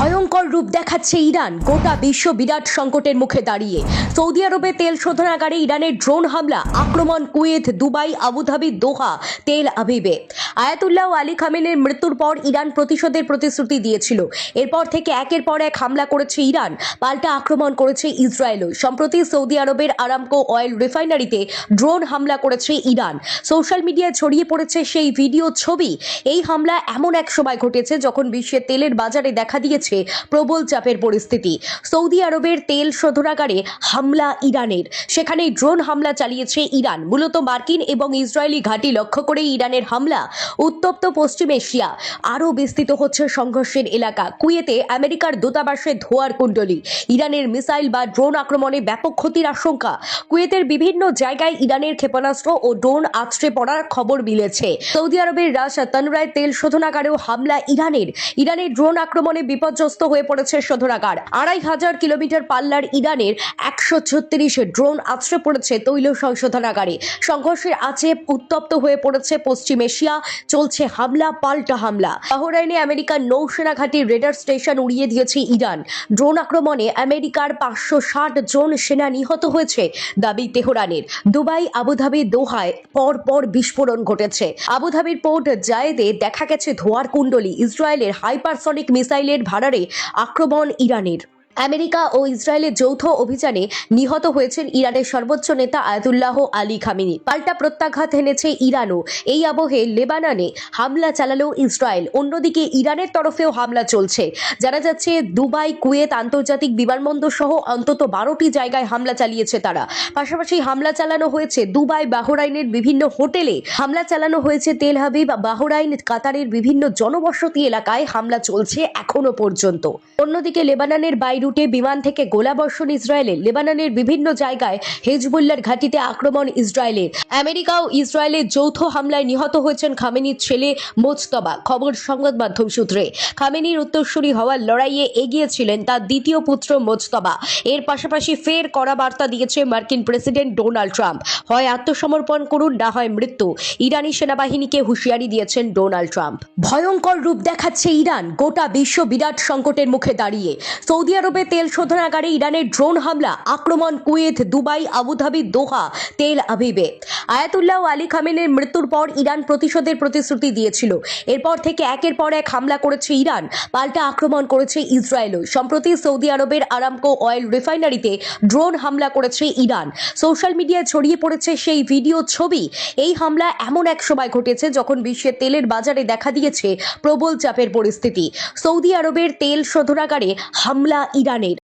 ভয়ঙ্কর রূপ দেখাচ্ছে ইরান। গোটা বিশ্ব বিরাট সংকটের মুখে দাঁড়িয়ে সৌদি আরবে তেল শোধনাগারে ইরানের ড্রোন হামলা, আক্রমণ কুয়েত, দুবাই, আবুধাবি, দোহা, তেল আবিবে। আয়াতুল্লাহ আলী খামেনির মৃত্যুর পর ইরান প্রতিশোধের প্রতিশ্রুতি দিয়েছিল। এরপর থেকে একের পর এক হামলা করেছে ইরান, পাল্টা আক্রমণ করেছে ইসরায়েলও। সম্প্রতি সৌদি আরবের আরামকো অয়েল রিফাইনারিতে ড্রোন হামলা করেছে ইরান। সোশ্যাল মিডিয়ায় ছড়িয়ে পড়েছে সেই ভিডিও, ছবি। এই হামলা এমন এক সময় ঘটেছে যখন বিশ্বের তেলের বাজারে দেখা দিয়েছে প্রবল চাপের পরিস্থিতি। সৌদি আরবের তেল শোধনাগারে হামলা ইরানের, সেখানে ড্রোন হামলা চালিয়েছে ইরান। মূলত মার্কিন এবং ইসরায়েলি ঘাঁটি লক্ষ্য করে ইরানের হামলা। উত্তপ্ত পশ্চিম এশিয়া, আরও বিস্তৃত হচ্ছে সংঘর্ষের এলাকা। কুয়েতে আমেরিকার দূতাবাসে ধোঁয়ার কুণ্ডলী। ইরানের মিসাইল বা ড্রোন আক্রমণে ব্যাপক ক্ষতির আশঙ্কা। কুয়েতের বিভিন্ন জায়গায় ইরানের ক্ষেপণাস্ত্র ও ড্রোন আছড়ে পড়ার খবর মিলেছে। সৌদি আরবের রাস তানরায় তেল শোধনাগারেও হামলা ইরানের। ইরানের ড্রোন আক্রমণে বিপর্যস্ত হয়ে পড়েছে শোধনাগার। ২৫০০ কিলোমিটার পাল্লার ইরানের ১৩৬ ড্রোন আছড়ে পড়েছে তৈল সংশোধনাগারে। সংঘর্ষের আঁচে উত্তপ্ত হয়ে পড়েছে পশ্চিম এশিয়া। চলছে হামলা পাল্টা হামলা। বাহরাইনে আমেরিকার নৌসেনা ঘাঁটির রেডার স্টেশন উড়িয়ে দিয়েছে ইরান। ড্রোন আক্রমণে আমেরিকার ৫৬০ জন সেনা নিহত হয়েছে দাবি তেহরানের। দুবাই, আবুধাবি, দোহায় পর বিস্ফোরণ ঘটেছে। আবুধাবির পোর্ট জায়েদে দেখা গেছে ধোঁয়ার কুণ্ডলী। ইসরায়েলের হাইপারসনিক মিসাইলের ভাড়ারে আক্রমণ ইরানের। আমেরিকা ও ইসরায়েলের যৌথ অভিযানে নিহত হয়েছেন ইরানের সর্বোচ্চ নেতা আয়াতুল্লাহ আলী খামেনি। পাল্টা প্রত্যাঘাত এনেছে ইরানও। এই আবহে লেবাননে হামলা চালালো ইসরায়েল। অন্যদিকে ইরানের তরফেও হামলা চলছে। জানা যাচ্ছে দুবাই, কুয়েত আন্তর্জাতিক বিমানবন্দর সহ অন্তত ১২টি জায়গায় হামলা চালিয়েছে তারা। পাশাপাশি হামলা চালানো হয়েছে দুবাই, বাহরাইনের বিভিন্ন হোটেলে। হামলা চালানো হয়েছে তেল আবিব, বাহরাইন, কাতারের বিভিন্ন জনবসতি এলাকায় হামলা চলছে এখনো পর্যন্ত। অন্যদিকে লেবাননের বাইরুটে বিমান থেকে গোলাবর্ষণ ইসরায়েলের। লেবাননের বিভিন্ন জায়গায় হিজবুল্লাহর ঘাঁটিতে আক্রমণ ইসরায়েলের। আমেরিকা ও ইসরায়েলের যৌথ হামলায় নিহত হয়েছেন খামেনির ছেলে মোজতবা। খবর সংবাদ মাধ্যম সূত্রে। খামেনির উত্তরসূরি হওয়ার লড়াইয়ে এগিয়েছিলেন তার দ্বিতীয় পুত্র মোজতবা। এর পাশাপাশি ফের কড়া বার্তা দিয়েছে মার্কিন প্রেসিডেন্ট ডোনাল্ড ট্রাম্প। হয় আত্মসমর্পণ করুন, না হয় মৃত্যু। ইরানি সেনাবাহিনীকে হুঁশিয়ারি দিয়েছেন ডোনাল্ড ট্রাম্প। ভয়ঙ্কর রূপ দেখাচ্ছে ইরান। গোটা বিশ্ব বিরাট সংকটের মুখে দাঁড়িয়ে সৌদি আরবে তেল শোধনাগারে ইরানের ড্রোন হামলা, আক্রমণ কুয়েত, দুবাই, আবুধাবি, দোহা, তেল আবিবে। আয়াতুল্লাহ আলী খামেনির মৃত্যুর পর ইরান প্রতিশোধের প্রতিশ্রুতি দিয়েছিল। এরপর থেকে একের পর এক হামলা করেছে ইরান, পাল্টা আক্রমণ করেছে ইসরায়েলও। সম্প্রতি সৌদি আরবের আরামকো অয়েল রিফাইনারিতে ড্রোন হামলা করেছে ইরান। সোশ্যাল মিডিয়ায় ছড়িয়ে পড়েছে সেই ভিডিও, ছবি। এই হামলা এমন এক সময় ঘটেছে যখন বিশ্বের তেলের বাজারে দেখা দিয়েছে প্রবল চাপের পরিস্থিতি। সৌদি আরবের তেল শোধনাগারে হামলা ইরানের।